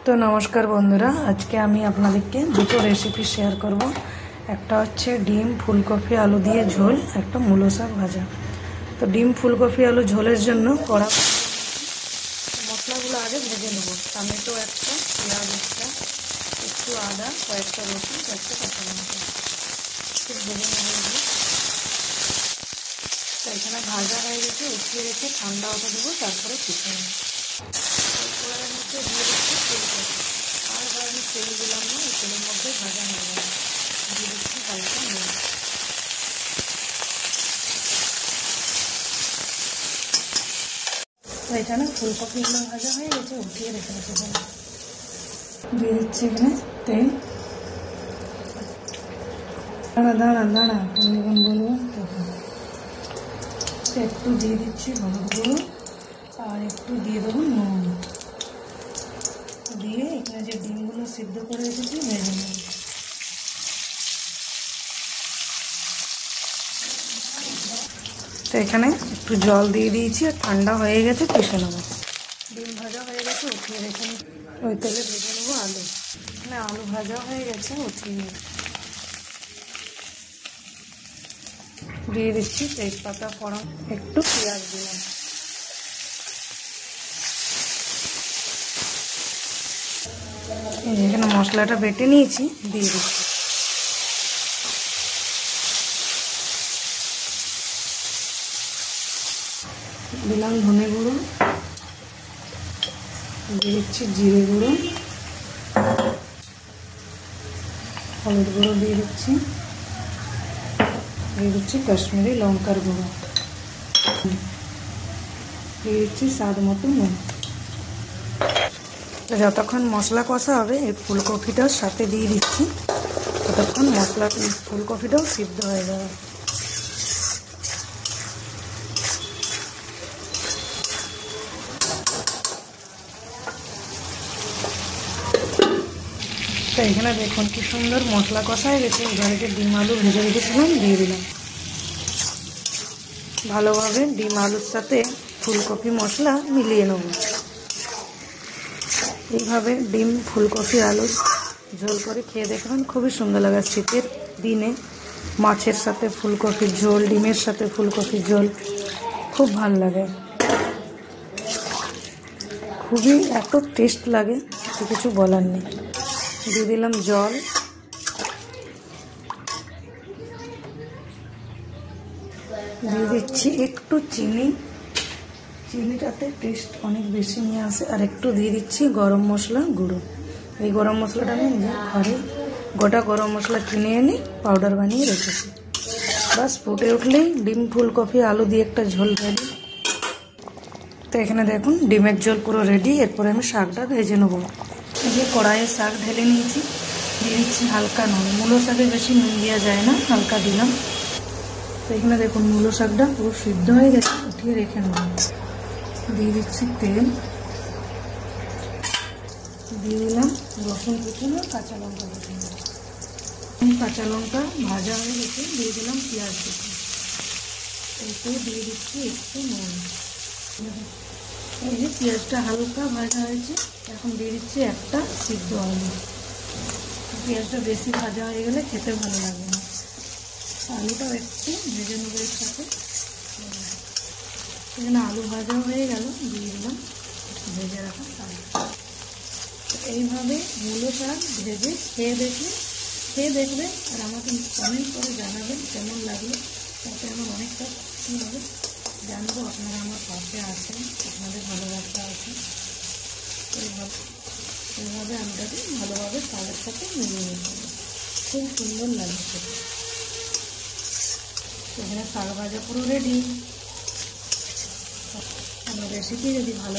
तो नमस्कार बंधुरा आज के आमी आपनादेरके दुटो रेसिपि शेयर करब। एक हच्छे डिम फुलकपि आलू दिए झोल, एक मूलो शाक भाजा। तो डिम फुलकपि आलू झोलेर जन्य कड़ा मशलागुलो आगे भेजे नेब। टमेटो एकटा, पेঁয়াজ एकटा, एकटू आदा, कयेकटा रसुन, कयेकटा काঁচা लंका भेजे नेब। तो एखाने भाजा हয়ে গেছে, উঠিয়ে রেখে ঠান্ডা হতে দেবো, তারপরে পিষে নেব। কড়াইয়ের মধ্যে দিয়ে দিচ্ছি ফুলকপি, আর আমি তেল দিলাম না, এই তেলের মধ্যে ভাজা হয়ে যাবে। দিয়ে দিচ্ছি হালকা নুন। তো এখানে ফুলকপিগুলো ভাজা হয়ে গেছে, উঠিয়ে রেখে দেবো। দিয়ে দিচ্ছি এখানে তেল। দাঁড়া দাঁড়া দাঁড়া তুমি যখন বলবো তখন একটু দিয়ে দিচ্ছি হলুদ গুঁড়ো, আর একটু দিয়ে দেবো নুন। দিয়ে এখানে যে ডিমগুলো সিদ্ধ করে রেখেছি ভেজে নেব। তো এখানে একটু জল দিয়ে দিয়েছি, আর ঠান্ডা হয়ে গেছে, পিষে নেব। ডিম ভাজা হয়ে গেছে, উঠিয়ে রেখে ওই তেলে ভেজে নেবো আলু। এখানে আলু ভাজা হয়ে গেছে, উঠিয়ে নেব। দিয়ে দিচ্ছি তেজপাতা ফোড়ন, একটু পেঁয়াজ দিলাম। এখানে মশলাটা বেটে নিয়েছি, দিয়ে দিচ্ছি। দিলাম ধনে গুঁড়ো, দিয়ে দিচ্ছি জিরে গুঁড়ো, হলুদ গুঁড়ো দিয়ে দিচ্ছি, দিয়ে দিচ্ছি কাশ্মীরি লঙ্কার গুঁড়ো, দিয়ে দিচ্ছি স্বাদ মতো নুন। যতক্ষণ মশলা কষা হবে এই ফুলকপিটাও সাথে দিয়ে দিচ্ছি, ততক্ষণ মশলা ফুলকপিটাও সিদ্ধ হয়ে যাবে। তো এখানে দেখুন কি সুন্দর মশলা কষা হয়ে গেছে। এবারে যে ডিম আলু ভেজে রেখেছিলাম দিয়ে দিলাম। ভালোভাবে ডিম আলুর সাথে ফুলকপি মশলা মিলিয়ে নেব। এইভাবে ডিম ফুলকপি আলু ঝোল করে খেয়ে দেখবেন, খুবই সুন্দর লাগে। শীতের দিনে মাছের সাথে ফুলকপির ঝোল, ডিমের সাথে ফুলকপির ঝোল খুব ভালো লাগে, খুবই এত টেস্ট লাগে কিছু বলার নেই। দিয়ে দিলাম জল, দিয়ে দিচ্ছি একটু চিনি, চিনিটাতে টেস্ট অনেক বেশি নিয়ে আসে। আর একটু দিয়ে দিচ্ছি গরম মশলা গুঁড়ো। এই গরম মশলাটা আমি নিজে ঘরে গোটা গরম মশলা কিনে এনে পাউডার বানিয়ে রেখেছি। বাস ফুটে উঠলেই ডিম ফুলকপি আলু দিয়ে একটা ঝোল রেডি। তো এখানে দেখুন ডিমের ঝোল পুরো রেডি। এরপরে আমি শাকটা ভেজে নেবো। এই যে কড়াইয়ে শাক ঢেলে নিয়েছি, দিয়ে দিচ্ছি হালকা নুন। মূলো শাকে বেশি নুন দেওয়া যায় না, হালকা দিলাম। তো এখানে দেখুন মূলো শাকটা পুরো সিদ্ধ হয়ে গেছে, উঠিয়ে রেখে নেব। দিয়ে দিচ্ছি তেল, দিয়ে দিলাম রসুন কুচনো, কাঁচা লঙ্কা কুচনো। কাঁচা লঙ্কা ভাজা হয়ে গেছে, দিয়ে দিলাম পেঁয়াজ কুচনো। এরপর দিয়ে দিচ্ছি একটু নুন। এই যে পেঁয়াজটা হালকা ভাজা হয়েছে, এখন দিয়ে দিচ্ছি একটা সিদ্ধ আলু। পেঁয়াজটা বেশি ভাজা হয়ে গেলে খেতে ভালো লাগবে না। আলুটাও একটু ভেজে নেবো এর সাথে। এখানে আলু ভাজা হয়ে গেল, দিয়ে দিলাম ভেজে রাখা শাক। এইভাবে মূলো শাক ভেজে খেয়ে দেখবে, আর আমাকে কমেন্ট করে জানাবেন কেমন লাগলো। তাতে আমার অনেকটা খুশি হবে, জানবো আপনারা আমার পাশে আছেন, আপনাদের ভালোবাসা আছে। এইভাবে আমটাকে ভালোভাবে শাকের সাথে মিলিয়ে নিতে হবে, খুব সুন্দর লাগছে। এখানে শাক ভাজা পুরো রেডি। আমার রেসিপি যদি ভালো